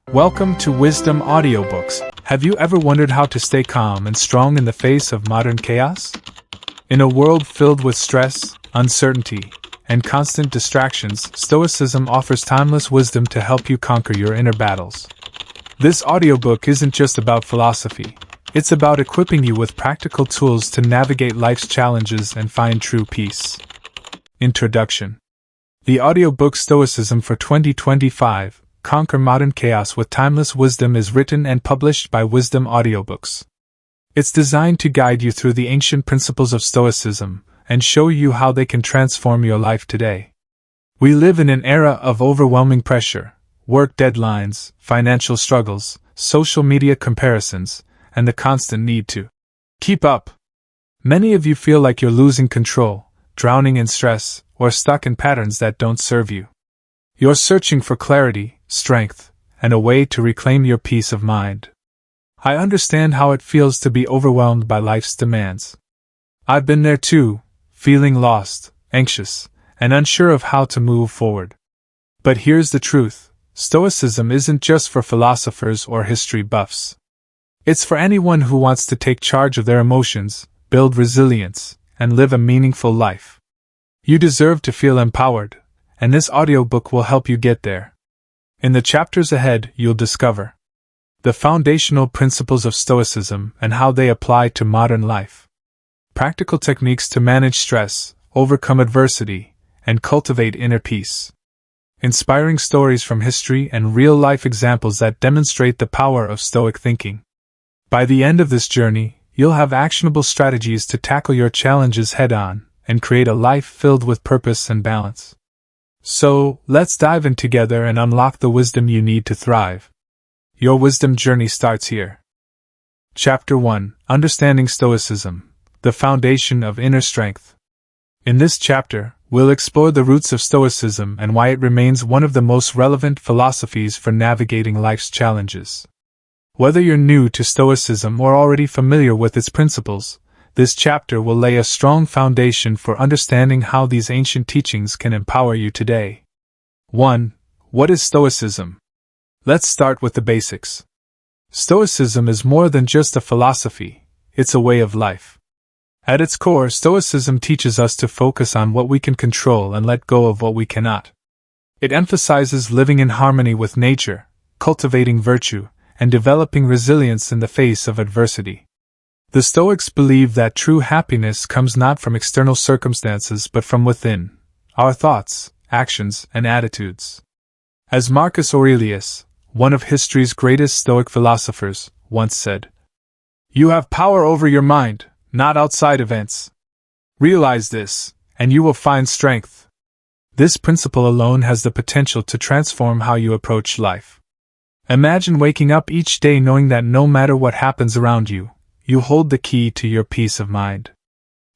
Welcome to Wisdom Audiobooks. Have you ever wondered how to stay calm and strong in the face of modern chaos? In a world filled with stress, uncertainty, and constant distractions, Stoicism offers timeless wisdom to help you conquer your inner battles. This audiobook isn't just about philosophy, it's about equipping you with practical tools to navigate life's challenges and find true peace. Introduction. The audiobook Stoicism for 2025, Conquer Modern Chaos with Timeless Wisdom is written and published by Wisdom Audiobooks. It's designed to guide you through the ancient principles of Stoicism and show you how they can transform your life today. We live in an era of overwhelming pressure, work deadlines, financial struggles, social media comparisons, and the constant need to keep up. Many of you feel like you're losing control, drowning in stress, or stuck in patterns that don't serve you. You're searching for clarity, strength, and a way to reclaim your peace of mind. I understand how it feels to be overwhelmed by life's demands. I've been there too, feeling lost, anxious, and unsure of how to move forward. But here's the truth: Stoicism isn't just for philosophers or history buffs. It's for anyone who wants to take charge of their emotions, build resilience, and live a meaningful life. You deserve to feel empowered, and this audiobook will help you get there. In the chapters ahead, you'll discover the foundational principles of Stoicism and how they apply to modern life, practical techniques to manage stress, overcome adversity, and cultivate inner peace, inspiring stories from history and real-life examples that demonstrate the power of Stoic thinking. By the end of this journey, you'll have actionable strategies to tackle your challenges head-on and create a life filled with purpose and balance. So, let's dive in together and unlock the wisdom you need to thrive. Your wisdom journey starts here. Chapter 1: Understanding Stoicism, the Foundation of Inner Strength. In this chapter, we'll explore the roots of Stoicism and why it remains one of the most relevant philosophies for navigating life's challenges. Whether you're new to Stoicism or already familiar with its principles, this chapter will lay a strong foundation for understanding how these ancient teachings can empower you today. 1. What is Stoicism? Let's start with the basics. Stoicism is more than just a philosophy, it's a way of life. At its core, Stoicism teaches us to focus on what we can control and let go of what we cannot. It emphasizes living in harmony with nature, cultivating virtue, and developing resilience in the face of adversity. The Stoics believe that true happiness comes not from external circumstances but from within, our thoughts, actions, and attitudes. As Marcus Aurelius, one of history's greatest Stoic philosophers, once said, "You have power over your mind, not outside events. Realize this, and you will find strength." This principle alone has the potential to transform how you approach life. Imagine waking up each day knowing that no matter what happens around you, you hold the key to your peace of mind.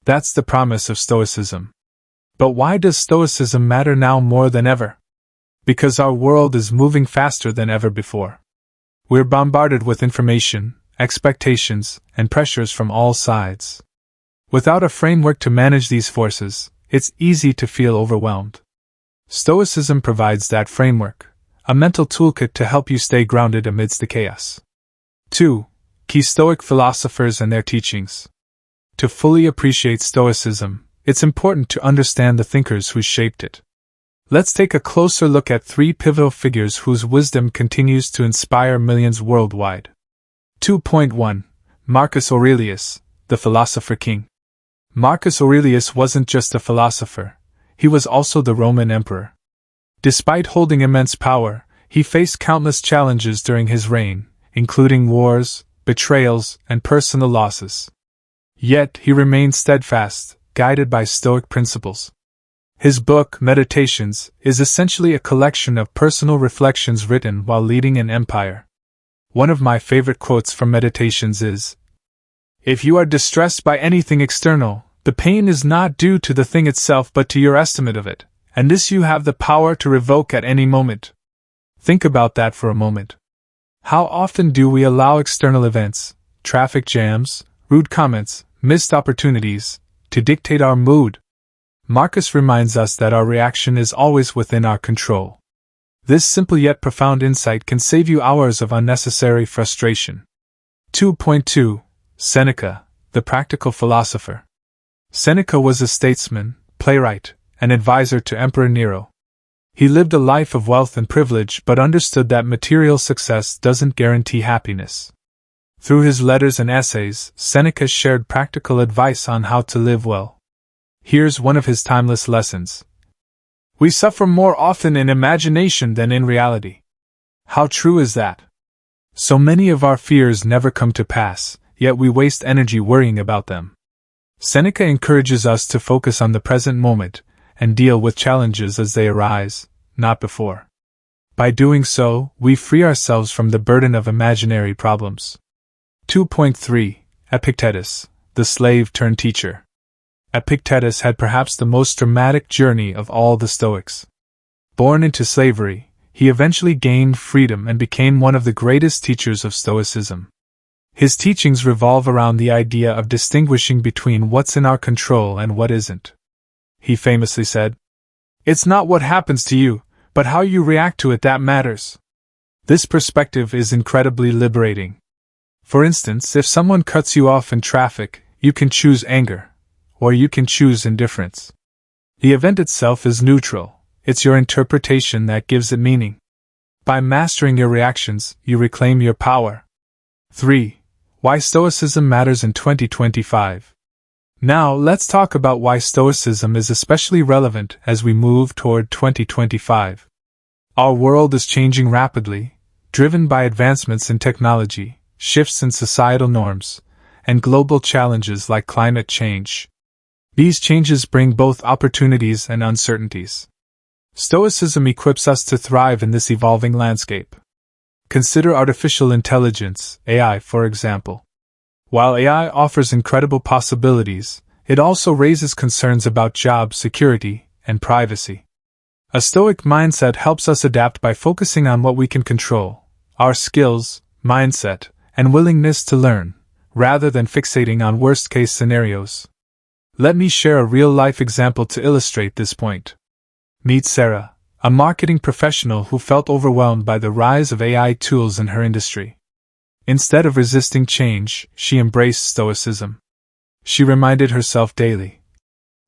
That's the promise of Stoicism. But why does Stoicism matter now more than ever? Because our world is moving faster than ever before. We're bombarded with information, expectations, and pressures from all sides. Without a framework to manage these forces, it's easy to feel overwhelmed. Stoicism provides that framework, a mental toolkit to help you stay grounded amidst the chaos. 2. Key Stoic philosophers and their teachings. To fully appreciate Stoicism, it's important to understand the thinkers who shaped it. Let's take a closer look at 3 pivotal figures whose wisdom continues to inspire millions worldwide. 2.1. Marcus Aurelius, the Philosopher King. Marcus Aurelius wasn't just a philosopher, he was also the Roman emperor. Despite holding immense power, he faced countless challenges during his reign, including wars, betrayals, and personal losses. Yet he remained steadfast, guided by Stoic principles. His book, Meditations, is essentially a collection of personal reflections written while leading an empire. One of my favorite quotes from Meditations is, "If you are distressed by anything external, the pain is not due to the thing itself but to your estimate of it, and this you have the power to revoke at any moment." Think about that for a moment. How often do we allow external events, traffic jams, rude comments, missed opportunities, to dictate our mood? Marcus reminds us that our reaction is always within our control. This simple yet profound insight can save you hours of unnecessary frustration. 2.2. Seneca, the practical philosopher. Seneca was a statesman, playwright, and advisor to Emperor Nero. He lived a life of wealth and privilege but understood that material success doesn't guarantee happiness. Through his letters and essays, Seneca shared practical advice on how to live well. Here's one of his timeless lessons. We suffer more often in imagination than in reality. How true is that? So many of our fears never come to pass, yet we waste energy worrying about them. Seneca encourages us to focus on the present moment and deal with challenges as they arise, not before. By doing so, we free ourselves from the burden of imaginary problems. 2.3. Epictetus, the slave-turned-teacher. Epictetus had perhaps the most dramatic journey of all the Stoics. Born into slavery, he eventually gained freedom and became one of the greatest teachers of Stoicism. His teachings revolve around the idea of distinguishing between what's in our control and what isn't. He famously said, "It's not what happens to you, but how you react to it that matters." This perspective is incredibly liberating. For instance, if someone cuts you off in traffic, you can choose anger, or you can choose indifference. The event itself is neutral, it's your interpretation that gives it meaning. By mastering your reactions, you reclaim your power. 3. Why Stoicism matters in 2025. Now, let's talk about why Stoicism is especially relevant as we move toward 2025. Our world is changing rapidly, driven by advancements in technology, shifts in societal norms, and global challenges like climate change. These changes bring both opportunities and uncertainties. Stoicism equips us to thrive in this evolving landscape. Consider artificial intelligence, AI, for example. While AI offers incredible possibilities, it also raises concerns about job security and privacy. A Stoic mindset helps us adapt by focusing on what we can control, our skills, mindset, and willingness to learn, rather than fixating on worst-case scenarios. Let me share a real-life example to illustrate this point. Meet Sarah, a marketing professional who felt overwhelmed by the rise of AI tools in her industry. Instead of resisting change, she embraced Stoicism. She reminded herself daily,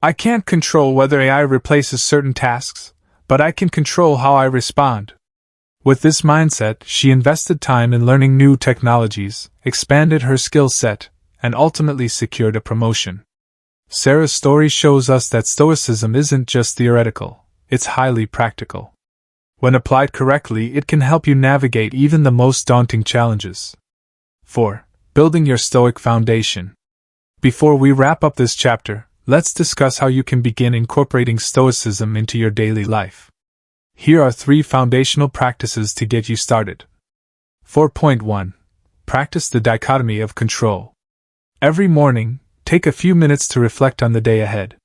"I can't control whether AI replaces certain tasks, but I can control how I respond." With this mindset, she invested time in learning new technologies, expanded her skill set, and ultimately secured a promotion. Sarah's story shows us that Stoicism isn't just theoretical, it's highly practical. When applied correctly, it can help you navigate even the most daunting challenges. 4. Building your Stoic foundation. Before we wrap up this chapter, let's discuss how you can begin incorporating Stoicism into your daily life. Here are 3 foundational practices to get you started. 4.1. Practice the dichotomy of control. Every morning, take a few minutes to reflect on the day ahead.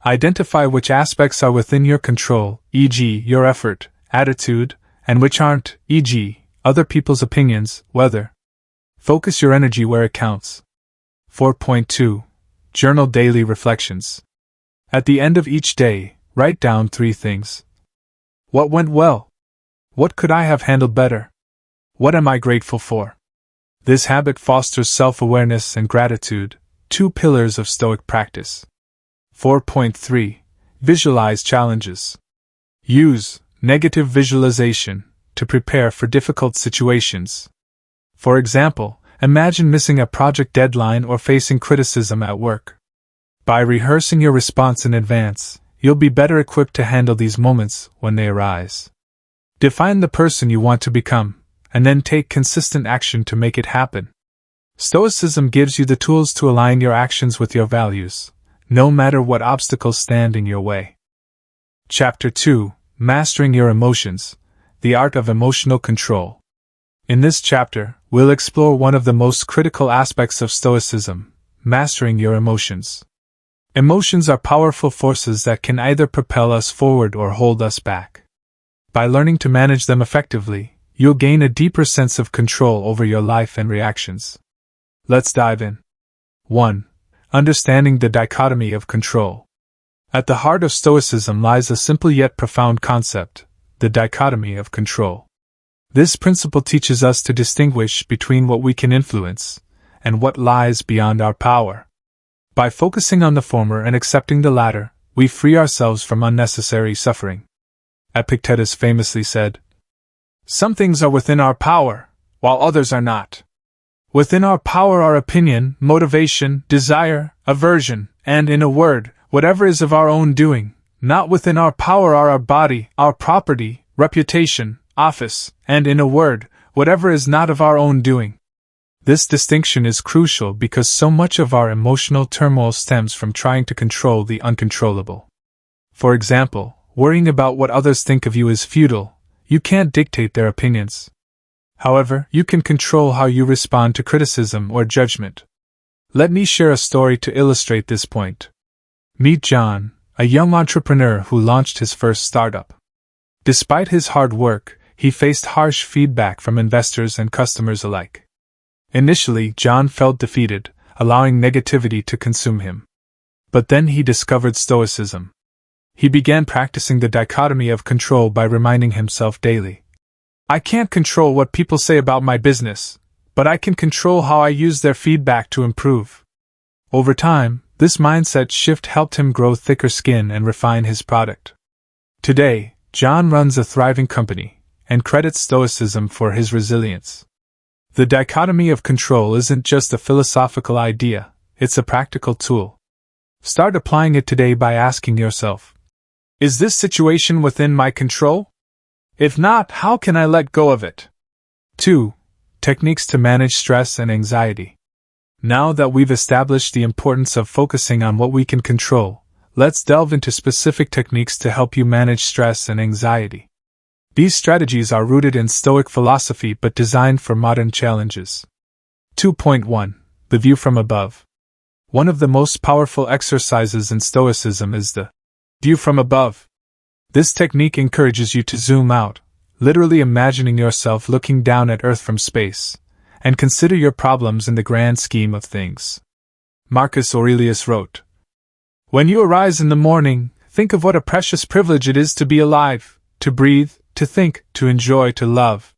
Identify which aspects are within your control, e.g., your effort, attitude, and which aren't, e.g., other people's opinions, weather. Focus your energy where it counts. 4.2. Journal daily reflections. At the end of each day, write down 3 things. What went well? What could I have handled better? What am I grateful for? This habit fosters self-awareness and gratitude, 2 pillars of Stoic practice. 4.3. Visualize challenges. Use negative visualization to prepare for difficult situations. For example, imagine missing a project deadline or facing criticism at work. By rehearsing your response in advance, you'll be better equipped to handle these moments when they arise. Define the person you want to become, and then take consistent action to make it happen. Stoicism gives you the tools to align your actions with your values, no matter what obstacles stand in your way. Chapter 2. Mastering Your Emotions, the Art of Emotional Control. In this chapter, we'll explore one of the most critical aspects of Stoicism, mastering your emotions. Emotions are powerful forces that can either propel us forward or hold us back. By learning to manage them effectively, you'll gain a deeper sense of control over your life and reactions. Let's dive in. 1. Understanding the dichotomy of control. At the heart of Stoicism lies a simple yet profound concept: the dichotomy of control. This principle teaches us to distinguish between what we can influence and what lies beyond our power. By focusing on the former and accepting the latter, we free ourselves from unnecessary suffering. Epictetus famously said, "Some things are within our power, while others are not. Within our power are opinion, motivation, desire, aversion, and, in a word, whatever is of our own doing. Not within our power are our body, our property, reputation, office, and, in a word, whatever is not of our own doing." This distinction is crucial because so much of our emotional turmoil stems from trying to control the uncontrollable. For example, worrying about what others think of you is futile. You can't dictate their opinions. However, you can control how you respond to criticism or judgment. Let me share a story to illustrate this point. Meet John, a young entrepreneur who launched his first startup. Despite his hard work, he faced harsh feedback from investors and customers alike. Initially, John felt defeated, allowing negativity to consume him. But then he discovered Stoicism. He began practicing the dichotomy of control by reminding himself daily, "I can't control what people say about my business, but I can control how I use their feedback to improve." Over time, this mindset shift helped him grow thicker skin and refine his product. Today, John runs a thriving company and credits Stoicism for his resilience. The dichotomy of control isn't just a philosophical idea, it's a practical tool. Start applying it today by asking yourself, "Is this situation within my control? If not, how can I let go of it?" 2. Techniques to manage stress and anxiety. Now that we've established the importance of focusing on what we can control, let's delve into specific techniques to help you manage stress and anxiety. These strategies are rooted in Stoic philosophy but designed for modern challenges. 2.1. The view from above. One of the most powerful exercises in Stoicism is the view from above. This technique encourages you to zoom out, literally imagining yourself looking down at Earth from space, and consider your problems in the grand scheme of things. Marcus Aurelius wrote, "When you arise in the morning, think of what a precious privilege it is to be alive, to breathe, to think, to enjoy, to love."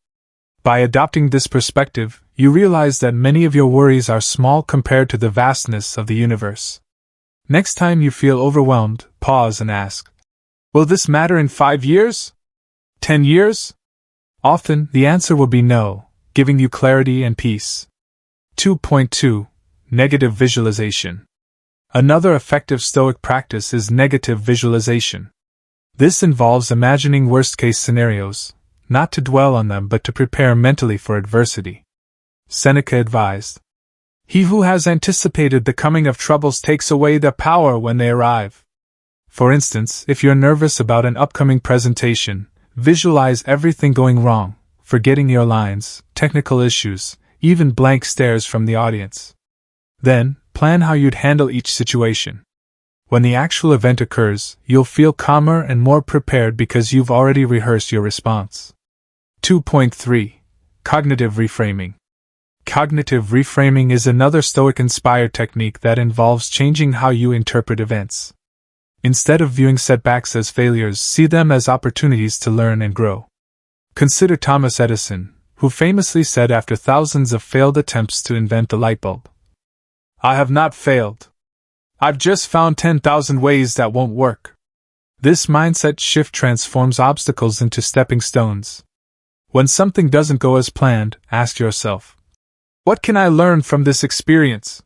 By adopting this perspective, you realize that many of your worries are small compared to the vastness of the universe. Next time you feel overwhelmed, pause and ask, "Will this matter in 5 years? 10 years?" Often, the answer will be no, giving you clarity and peace. 2.2. Negative visualization. Another effective Stoic practice is negative visualization. This involves imagining worst-case scenarios, not to dwell on them but to prepare mentally for adversity. Seneca advised, "He who has anticipated the coming of troubles takes away their power when they arrive." For instance, if you're nervous about an upcoming presentation, visualize everything going wrong, forgetting your lines, technical issues, even blank stares from the audience. Then, plan how you'd handle each situation. When the actual event occurs, you'll feel calmer and more prepared because you've already rehearsed your response. 2.3. Cognitive reframing. Cognitive reframing is another Stoic-inspired technique that involves changing how you interpret events. Instead of viewing setbacks as failures, see them as opportunities to learn and grow. Consider Thomas Edison, who famously said after thousands of failed attempts to invent the light bulb, "I have not failed. I've just found 10,000 ways that won't work." This mindset shift transforms obstacles into stepping stones. When something doesn't go as planned, ask yourself, "What can I learn from this experience?"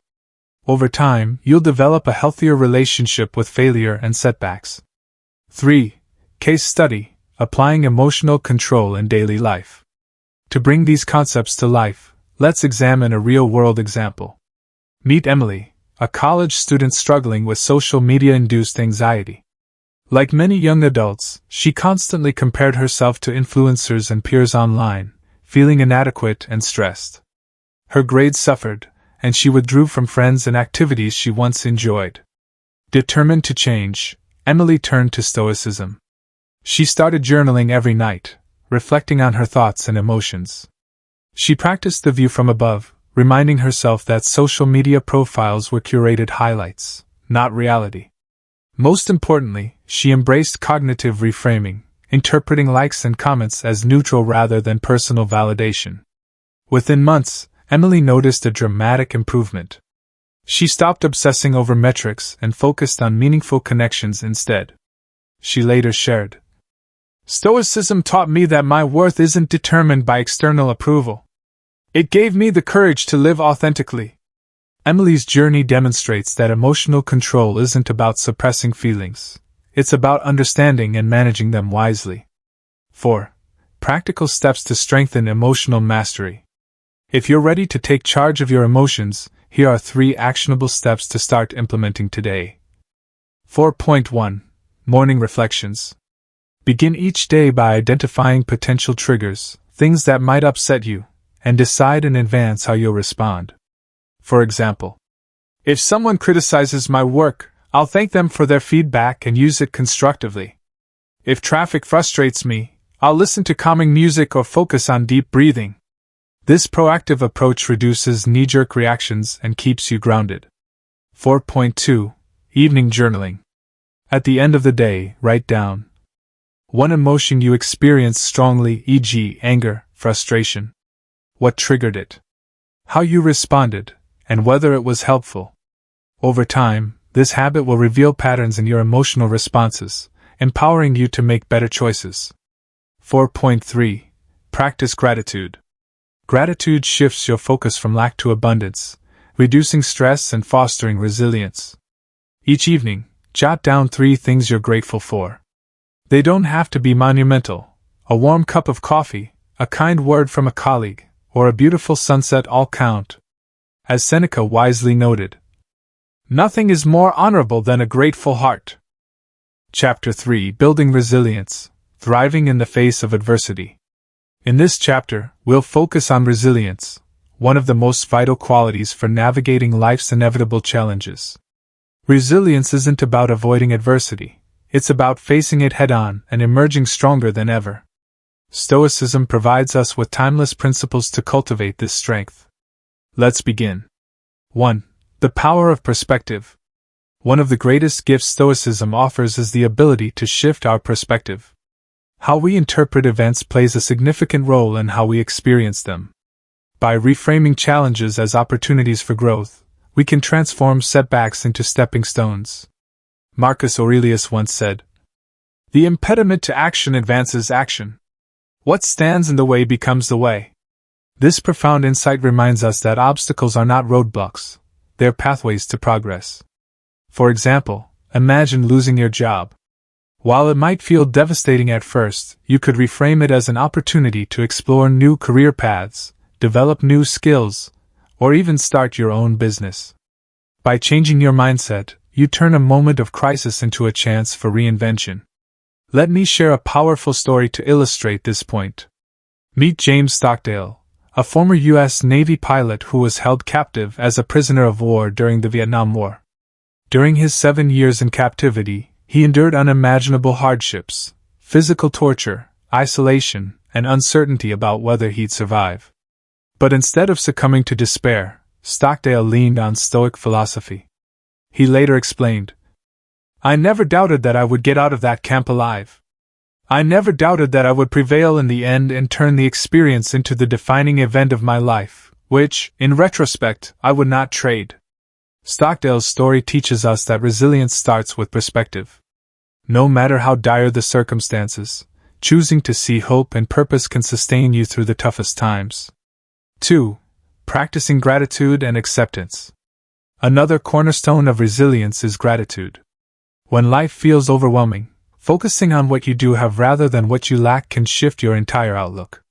Over time, you'll develop a healthier relationship with failure and setbacks. 3. Case study, applying emotional control in daily life. To bring these concepts to life, let's examine a real-world example. Meet Emily, a college student struggling with social media-induced anxiety. Like many young adults, she constantly compared herself to influencers and peers online, feeling inadequate and stressed. Her grades suffered, and she withdrew from friends and activities she once enjoyed. Determined to change, Emily turned to Stoicism. She started journaling every night, reflecting on her thoughts and emotions. She practiced the view from above, reminding herself that social media profiles were curated highlights, not reality. Most importantly, she embraced cognitive reframing, interpreting likes and comments as neutral rather than personal validation. Within months, Emily noticed a dramatic improvement. She stopped obsessing over metrics and focused on meaningful connections instead. She later shared, "Stoicism taught me that my worth isn't determined by external approval. It gave me the courage to live authentically." Emily's journey demonstrates that emotional control isn't about suppressing feelings. It's about understanding and managing them wisely. 4. Practical steps to strengthen emotional mastery. If you're ready to take charge of your emotions, here are 3 actionable steps to start implementing today. 4.1. Morning reflections. Begin each day by identifying potential triggers, things that might upset you, and decide in advance how you'll respond. For example, if someone criticizes my work, I'll thank them for their feedback and use it constructively. If traffic frustrates me, I'll listen to calming music or focus on deep breathing. This proactive approach reduces knee-jerk reactions and keeps you grounded. 4.2. Evening journaling. At the end of the day, write down one emotion you experienced strongly, e.g., anger, frustration. What triggered it? How you responded, and whether it was helpful. Over time, this habit will reveal patterns in your emotional responses, empowering you to make better choices. 4.3. Practice gratitude. Gratitude shifts your focus from lack to abundance, reducing stress and fostering resilience. Each evening, jot down 3 things you're grateful for. They don't have to be monumental. A warm cup of coffee, a kind word from a colleague, or a beautiful sunset all count. As Seneca wisely noted, "Nothing is more honorable than a grateful heart." Chapter 3. Building Resilience. Thriving in the Face of Adversity. In this chapter, we'll focus on resilience, one of the most vital qualities for navigating life's inevitable challenges. Resilience isn't about avoiding adversity. It's about facing it head-on and emerging stronger than ever. Stoicism provides us with timeless principles to cultivate this strength. Let's begin. 1. The power of perspective. One of the greatest gifts Stoicism offers is the ability to shift our perspective. How we interpret events plays a significant role in how we experience them. By reframing challenges as opportunities for growth, we can transform setbacks into stepping stones. Marcus Aurelius once said, "The impediment to action advances action. What stands in the way becomes the way." This profound insight reminds us that obstacles are not roadblocks, they're pathways to progress. For example, imagine losing your job. While it might feel devastating at first, you could reframe it as an opportunity to explore new career paths, develop new skills, or even start your own business. By changing your mindset, you turn a moment of crisis into a chance for reinvention. Let me share a powerful story to illustrate this point. Meet James Stockdale, a former U.S. Navy pilot who was held captive as a prisoner of war during the Vietnam War. During his 7 years in captivity, he endured unimaginable hardships, physical torture, isolation, and uncertainty about whether he'd survive. But instead of succumbing to despair, Stockdale leaned on Stoic philosophy. He later explained, "I never doubted that I would get out of that camp alive. I never doubted that I would prevail in the end and turn the experience into the defining event of my life, which, in retrospect, I would not trade." Stockdale's story teaches us that resilience starts with perspective. No matter how dire the circumstances, choosing to see hope and purpose can sustain you through the toughest times. 2. Practicing gratitude and acceptance. Another cornerstone of resilience is gratitude. When life feels overwhelming, focusing on what you do have rather than what you lack can shift your entire outlook.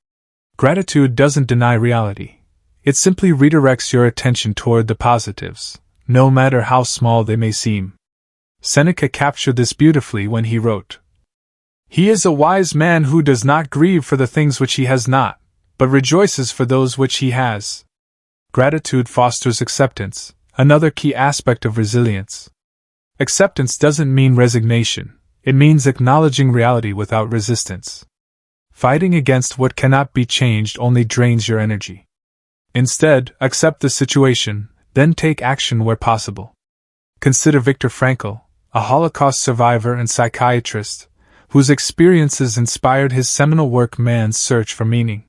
Gratitude doesn't deny reality. It simply redirects your attention toward the positives, no matter how small they may seem. Seneca captured this beautifully when he wrote, "He is a wise man who does not grieve for the things which he has not, but rejoices for those which he has." Gratitude fosters acceptance, another key aspect of resilience. Acceptance doesn't mean resignation, it means acknowledging reality without resistance. Fighting against what cannot be changed only drains your energy. Instead, accept the situation, then take action where possible. Consider Viktor Frankl, a Holocaust survivor and psychiatrist, whose experiences inspired his seminal work Man's Search for Meaning.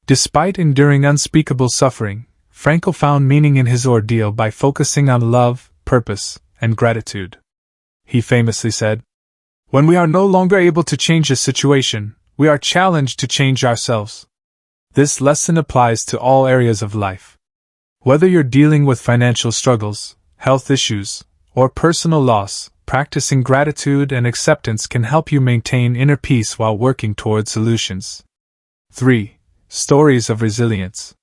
Despite enduring unspeakable suffering, Frankl found meaning in his ordeal by focusing on love, purpose, and gratitude. He famously said, "When we are no longer able to change a situation, we are challenged to change ourselves." This lesson applies to all areas of life. Whether you're dealing with financial struggles, health issues, or personal loss, practicing gratitude and acceptance can help you maintain inner peace while working toward solutions. 3. Stories of resilience.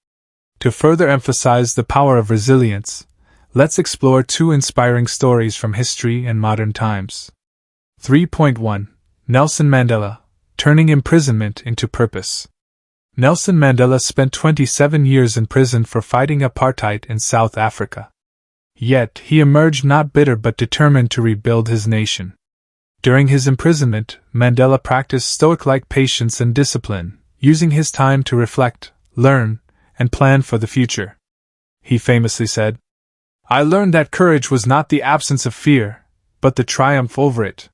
To further emphasize the power of resilience, let's explore 2 inspiring stories from history and modern times. 3.1. Nelson Mandela, turning imprisonment into purpose. Nelson Mandela spent 27 years in prison for fighting apartheid in South Africa. Yet, he emerged not bitter but determined to rebuild his nation. During his imprisonment, Mandela practiced Stoic-like patience and discipline, using his time to reflect, learn, and plan for the future. He famously said, "I learned that courage was not the absence of fear, but the triumph over it.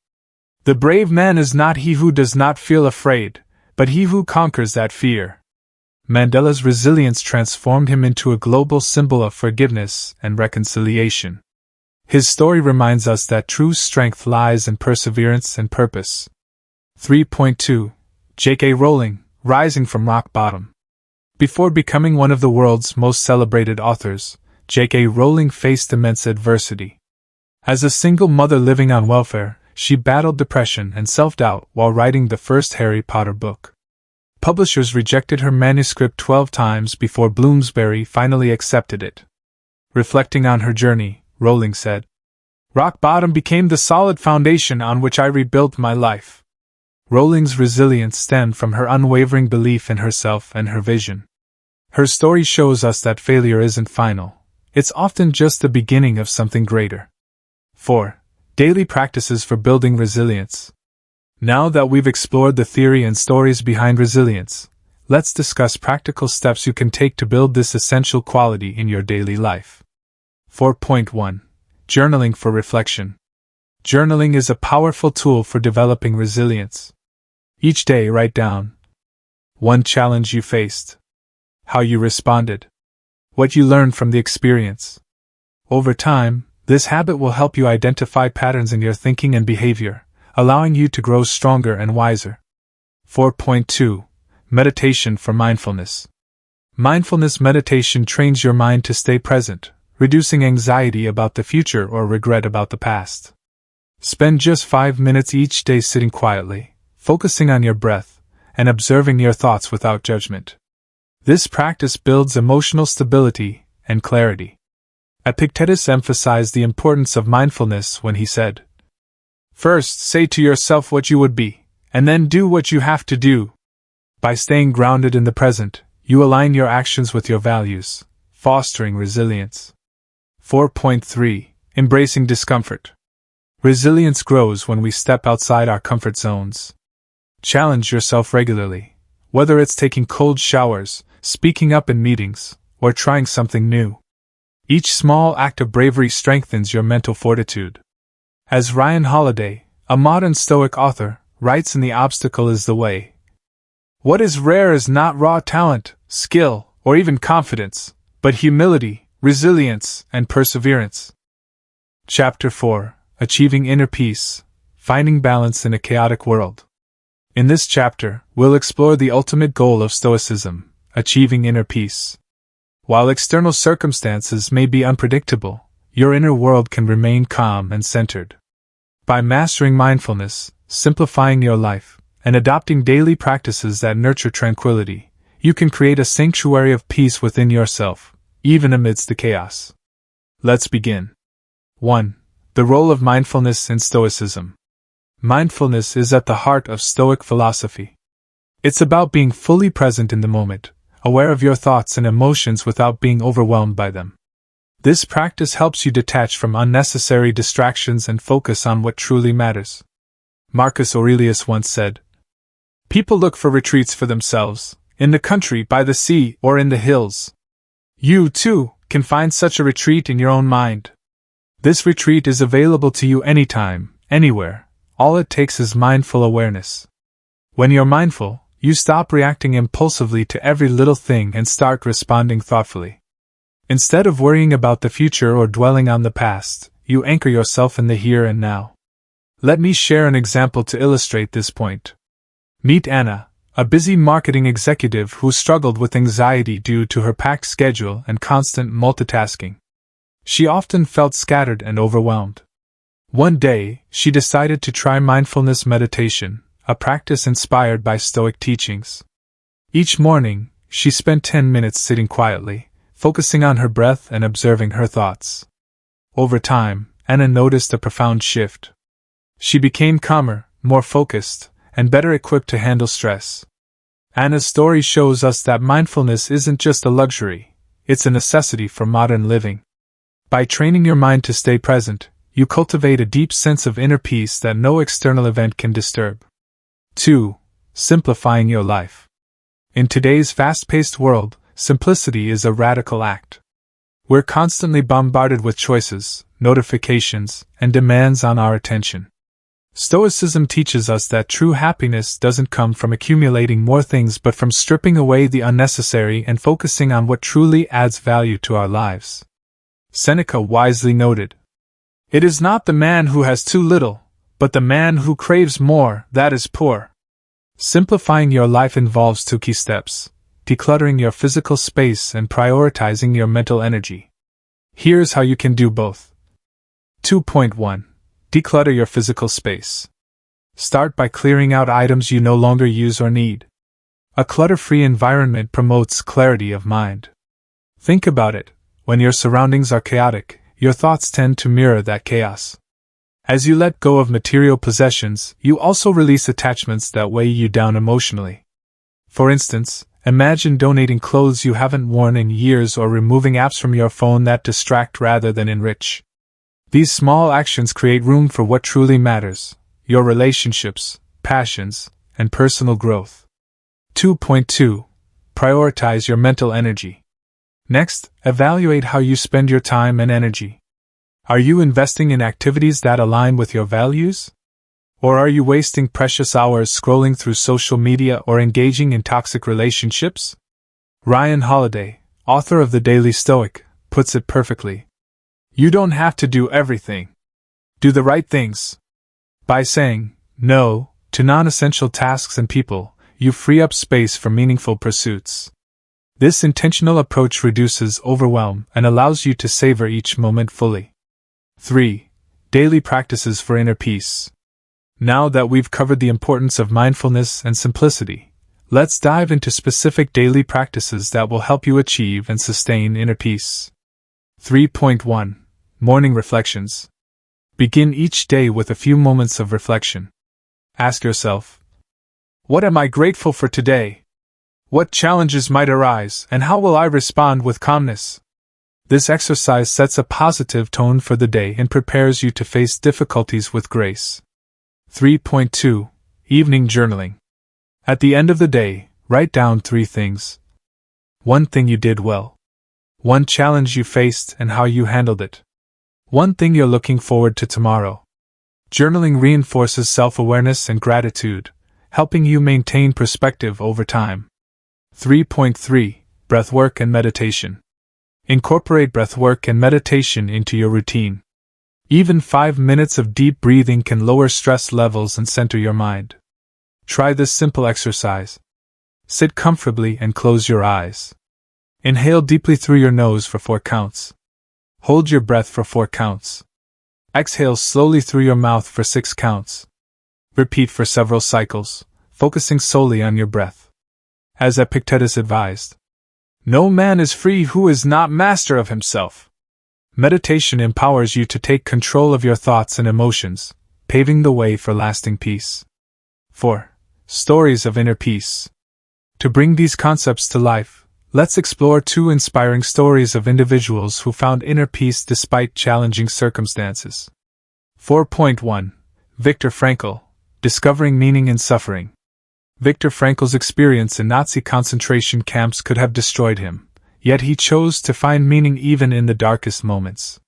The brave man is not he who does not feel afraid, but he who conquers that fear." Mandela's resilience transformed him into a global symbol of forgiveness and reconciliation. His story reminds us that true strength lies in perseverance and purpose. 3.2. J.K. Rowling, rising from rock bottom. Before becoming one of the world's most celebrated authors, J.K. Rowling faced immense adversity. As a single mother living on welfare, she battled depression and self-doubt while writing the first Harry Potter book. Publishers rejected her manuscript 12 times before Bloomsbury finally accepted it. Reflecting on her journey, Rowling said, "Rock bottom became the solid foundation on which I rebuilt my life." Rowling's resilience stemmed from her unwavering belief in herself and her vision. Her story shows us that failure isn't final. It's often just the beginning of something greater. 4. Daily practices for building resilience. Now that we've explored the theory and stories behind resilience, let's discuss practical steps you can take to build this essential quality in your daily life. 4.1. Journaling for reflection. Journaling is a powerful tool for developing resilience. Each day, write down one challenge you faced, how you responded, what you learned from the experience. Over time, this habit will help you identify patterns in your thinking and behavior, allowing you to grow stronger and wiser. 4.2. Meditation for mindfulness. Mindfulness meditation trains your mind to stay present, reducing anxiety about the future or regret about the past. Spend just 5 minutes each day sitting quietly, focusing on your breath, and observing your thoughts without judgment. This practice builds emotional stability and clarity. Epictetus emphasized the importance of mindfulness when he said, "First, say to yourself what you would be, and then do what you have to do." By staying grounded in the present, you align your actions with your values, fostering resilience. 4.3. Embracing discomfort. Resilience grows when we step outside our comfort zones. Challenge yourself regularly, whether it's taking cold showers, speaking up in meetings, or trying something new. Each small act of bravery strengthens your mental fortitude. As Ryan Holiday, a modern Stoic author, writes in The Obstacle is the Way, "What is rare is not raw talent, skill, or even confidence, but humility, resilience, and perseverance." Chapter 4. Achieving Inner Peace, Finding Balance in a Chaotic World. In this chapter, we'll explore the ultimate goal of Stoicism, achieving inner peace. While external circumstances may be unpredictable, your inner world can remain calm and centered. By mastering mindfulness, simplifying your life, and adopting daily practices that nurture tranquility, you can create a sanctuary of peace within yourself, even amidst the chaos. Let's begin. 1. The role of mindfulness in Stoicism. Mindfulness is at the heart of Stoic philosophy. It's about being fully present in the moment, aware of your thoughts and emotions without being overwhelmed by them. This practice helps you detach from unnecessary distractions and focus on what truly matters. Marcus Aurelius once said, "People look for retreats for themselves, in the country, by the sea, or in the hills. You, too, can find such a retreat in your own mind. This retreat is available to you anytime, anywhere, All it takes is mindful awareness. When you're mindful, you stop reacting impulsively to every little thing and start responding thoughtfully. Instead of worrying about the future or dwelling on the past, you anchor yourself in the here and now. Let me share an example to illustrate this point. Meet Anna, a busy marketing executive who struggled with anxiety due to her packed schedule and constant multitasking. She often felt scattered and overwhelmed. One day, she decided to try mindfulness meditation, a practice inspired by Stoic teachings. Each morning, she spent 10 minutes sitting quietly, focusing on her breath and observing her thoughts. Over time, Anna noticed a profound shift. She became calmer, more focused, and better equipped to handle stress. Anna's story shows us that mindfulness isn't just a luxury, it's a necessity for modern living. By training your mind to stay present, you cultivate a deep sense of inner peace that no external event can disturb. 2. Simplifying your life. In today's fast-paced world, simplicity is a radical act. We're constantly bombarded with choices, notifications, and demands on our attention. Stoicism teaches us that true happiness doesn't come from accumulating more things but from stripping away the unnecessary and focusing on what truly adds value to our lives. Seneca wisely noted, "It is not the man who has too little, but the man who craves more that is poor." Simplifying your life involves 2 key steps: decluttering your physical space and prioritizing your mental energy. Here's how you can do both. 2.1. Declutter your physical space. Start by clearing out items you no longer use or need. A clutter-free environment promotes clarity of mind. Think about it. When your surroundings are chaotic, your thoughts tend to mirror that chaos. As you let go of material possessions, you also release attachments that weigh you down emotionally. For instance, imagine donating clothes you haven't worn in years or removing apps from your phone that distract rather than enrich. These small actions create room for what truly matters: your relationships, passions, and personal growth. 2.2. Prioritize your mental energy. Next, evaluate how you spend your time and energy. Are you investing in activities that align with your values? Or are you wasting precious hours scrolling through social media or engaging in toxic relationships? Ryan Holiday, author of The Daily Stoic, puts it perfectly. You don't have to do everything. Do the right things. By saying no to non-essential tasks and people, you free up space for meaningful pursuits. This intentional approach reduces overwhelm and allows you to savor each moment fully. 3. Daily practices for inner peace. Now that we've covered the importance of mindfulness and simplicity, let's dive into specific daily practices that will help you achieve and sustain inner peace. 3.1. Morning reflections. Begin each day with a few moments of reflection. Ask yourself, what am I grateful for today? What challenges might arise, and how will I respond with calmness? This exercise sets a positive tone for the day and prepares you to face difficulties with grace. 3.2. Evening journaling. At the end of the day, write down 3 things. 1 thing you did well. 1 challenge you faced and how you handled it. 1 thing you're looking forward to tomorrow. Journaling reinforces self-awareness and gratitude, helping you maintain perspective over time. 3.3. Breathwork and meditation. Incorporate breathwork and meditation into your routine. Even 5 minutes of deep breathing can lower stress levels and center your mind. Try this simple exercise. Sit comfortably and close your eyes. Inhale deeply through your nose for 4 counts. Hold your breath for 4 counts. Exhale slowly through your mouth for 6 counts. Repeat for several cycles, focusing solely on your breath. As Epictetus advised, no man is free who is not master of himself. Meditation empowers you to take control of your thoughts and emotions, paving the way for lasting peace. 4. Stories of inner peace. To bring these concepts to life, let's explore 2 inspiring stories of individuals who found inner peace despite challenging circumstances. 4.1. Viktor Frankl, Discovering Meaning in Suffering. Viktor Frankl's experience in Nazi concentration camps could have destroyed him, yet he chose to find meaning even in the darkest moments.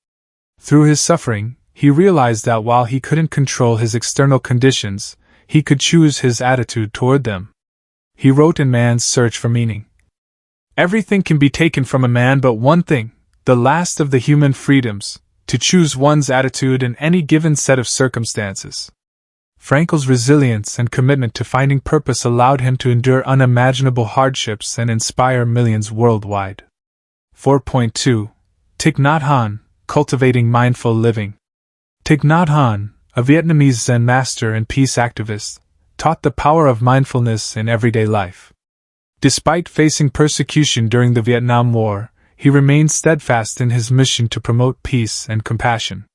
Through his suffering, he realized that while he couldn't control his external conditions, he could choose his attitude toward them. He wrote in Man's Search for Meaning, "Everything can be taken from a man but one thing, the last of the human freedoms, to choose one's attitude in any given set of circumstances." Frankl's resilience and commitment to finding purpose allowed him to endure unimaginable hardships and inspire millions worldwide. 4.2. Thich Nhat Hanh, Cultivating Mindful Living. Thich Nhat Hanh, a Vietnamese Zen master and peace activist, taught the power of mindfulness in everyday life. Despite facing persecution during the Vietnam War, he remained steadfast in his mission to promote peace and compassion.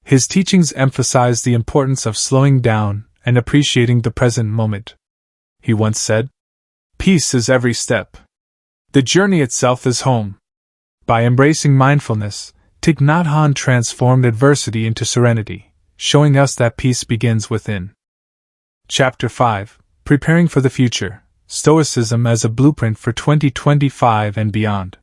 His teachings emphasized the importance of slowing down and appreciating the present moment. He once said, "Peace is every step. The journey itself is home." By embracing mindfulness, Thich Nhat Hanh transformed adversity into serenity, showing us that peace begins within. Chapter 5. Preparing for the Future, Stoicism as a Blueprint for 2025 and Beyond.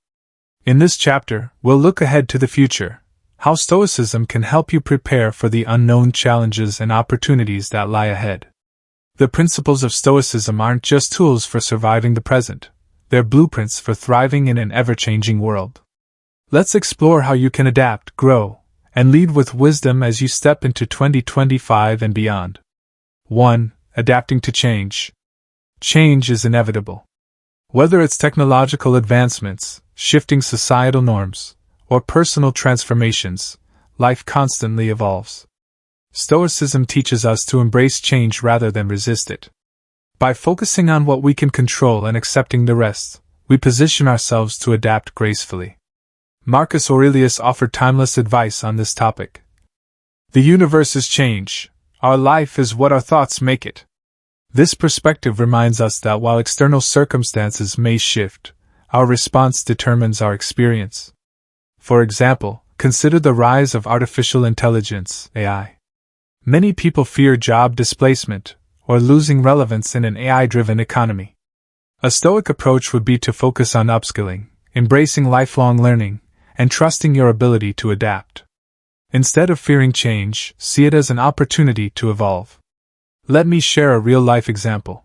In this chapter, we'll look ahead to the future, how Stoicism can help you prepare for the unknown challenges and opportunities that lie ahead. The principles of Stoicism aren't just tools for surviving the present, they're blueprints for thriving in an ever-changing world. Let's explore how you can adapt, grow, and lead with wisdom as you step into 2025 and beyond. 1. Adapting to change. Change is inevitable. Whether it's technological advancements, shifting societal norms, or personal transformations, life constantly evolves. Stoicism teaches us to embrace change rather than resist it. By focusing on what we can control and accepting the rest, we position ourselves to adapt gracefully. Marcus Aurelius offered timeless advice on this topic. "The universe is change. Our life is what our thoughts make it." This perspective reminds us that while external circumstances may shift, our response determines our experience. For example, consider the rise of artificial intelligence, AI. Many people fear job displacement, or losing relevance in an AI-driven economy. A Stoic approach would be to focus on upskilling, embracing lifelong learning, and trusting your ability to adapt. Instead of fearing change, see it as an opportunity to evolve. Let me share a real-life example.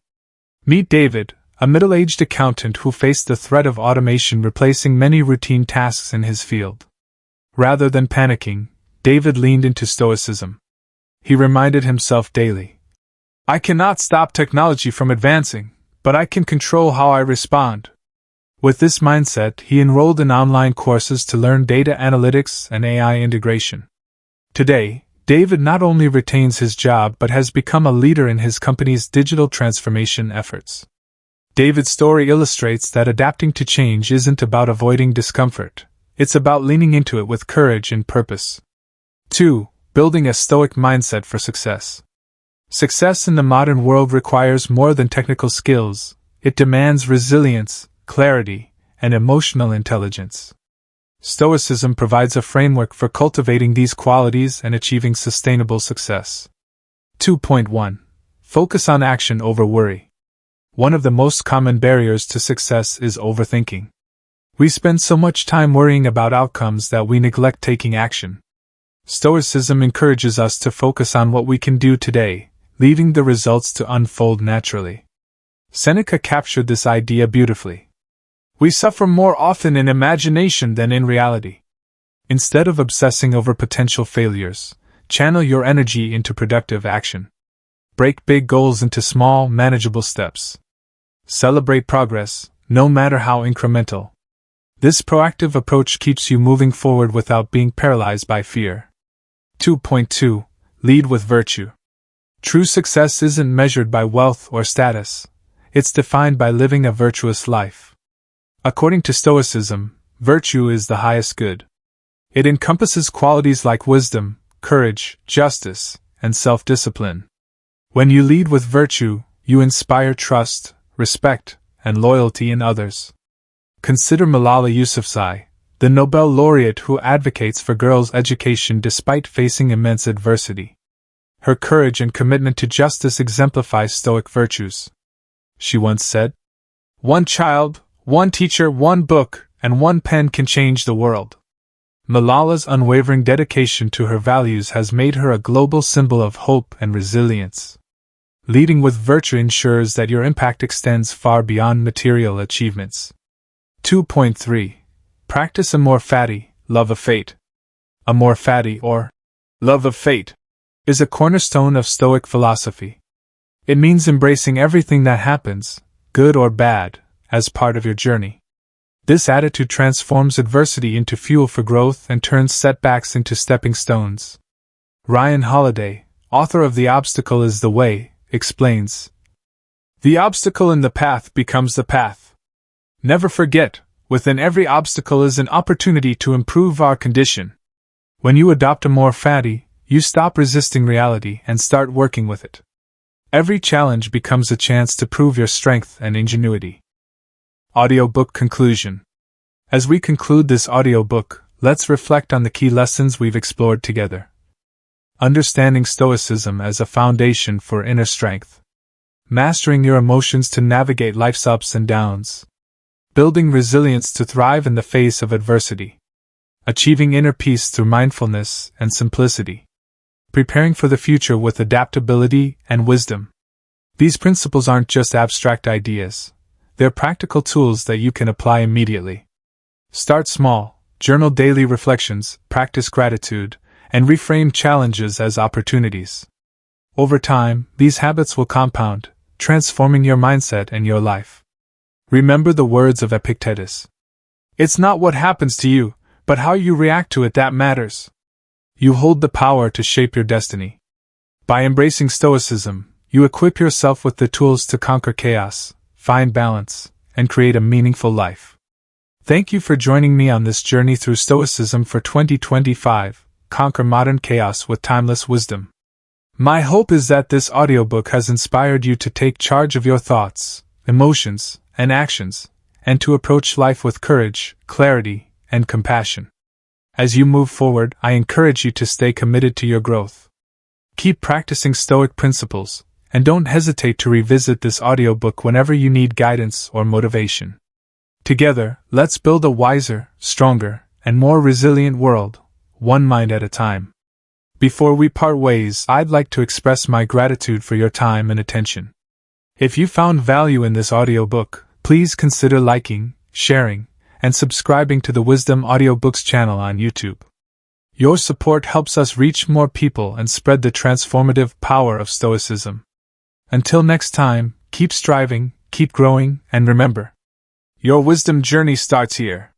Meet David, a middle-aged accountant who faced the threat of automation replacing many routine tasks in his field. Rather than panicking, David leaned into Stoicism. He reminded himself daily, "I cannot stop technology from advancing, but I can control how I respond." With this mindset, he enrolled in online courses to learn data analytics and AI integration. Today, David not only retains his job but has become a leader in his company's digital transformation efforts. David's story illustrates that adapting to change isn't about avoiding discomfort, it's about leaning into it with courage and purpose. 2. Building a Stoic mindset for success. Success in the modern world requires more than technical skills, it demands resilience, clarity, and emotional intelligence. Stoicism provides a framework for cultivating these qualities and achieving sustainable success. 2.1. Focus on action over worry. One of the most common barriers to success is overthinking. We spend so much time worrying about outcomes that we neglect taking action. Stoicism encourages us to focus on what we can do today, leaving the results to unfold naturally. Seneca captured this idea beautifully. "We suffer more often in imagination than in reality." Instead of obsessing over potential failures, channel your energy into productive action. Break big goals into small, manageable steps. Celebrate progress, no matter how incremental. This proactive approach keeps you moving forward without being paralyzed by fear. 2.2. Lead with virtue. True success isn't measured by wealth or status, it's defined by living a virtuous life. According to Stoicism, virtue is the highest good. It encompasses qualities like wisdom, courage, justice, and self-discipline. When you lead with virtue, you inspire trust, respect, and loyalty in others. Consider Malala Yousafzai, the Nobel laureate who advocates for girls' education despite facing immense adversity. Her courage and commitment to justice exemplify Stoic virtues. She once said, "One child, one teacher, one book, and one pen can change the world." Malala's unwavering dedication to her values has made her a global symbol of hope and resilience. Leading with virtue ensures that your impact extends far beyond material achievements. 2.3. Practice amor fati, love of fate. Amor fati, or love of fate, is a cornerstone of Stoic philosophy. It means embracing everything that happens, good or bad, as part of your journey. This attitude transforms adversity into fuel for growth and turns setbacks into stepping stones. Ryan Holiday, author of The Obstacle is the Way, explains, "The obstacle in the path becomes the path. Never forget, within every obstacle is an opportunity to improve our condition. When you adopt amor fati, you stop resisting reality and start working with it. Every challenge becomes a chance to prove your strength and ingenuity." Audiobook conclusion. As we conclude this audiobook, let's reflect on the key lessons we've explored together. Understanding Stoicism as a foundation for inner strength. Mastering your emotions to navigate life's ups and downs. Building resilience to thrive in the face of adversity. Achieving inner peace through mindfulness and simplicity. Preparing for the future with adaptability and wisdom. These principles aren't just abstract ideas. They're practical tools that you can apply immediately. Start small, journal daily reflections, practice gratitude, and reframe challenges as opportunities. Over time, these habits will compound, transforming your mindset and your life. Remember the words of Epictetus. "It's not what happens to you, but how you react to it that matters." You hold the power to shape your destiny. By embracing Stoicism, you equip yourself with the tools to conquer chaos, find balance, and create a meaningful life. Thank you for joining me on this journey through Stoicism for 2025, Conquer Modern Chaos with Timeless Wisdom. My hope is that this audiobook has inspired you to take charge of your thoughts, emotions, and actions, and to approach life with courage, clarity, and compassion. As you move forward, I encourage you to stay committed to your growth. Keep practicing Stoic principles, and don't hesitate to revisit this audiobook whenever you need guidance or motivation. Together, let's build a wiser, stronger, and more resilient world, one mind at a time. Before we part ways, I'd like to express my gratitude for your time and attention. If you found value in this audiobook, please consider liking, sharing, and subscribing to the Wisdom Audiobooks channel on YouTube. Your support helps us reach more people and spread the transformative power of Stoicism. Until next time, keep striving, keep growing, and remember, your wisdom journey starts here.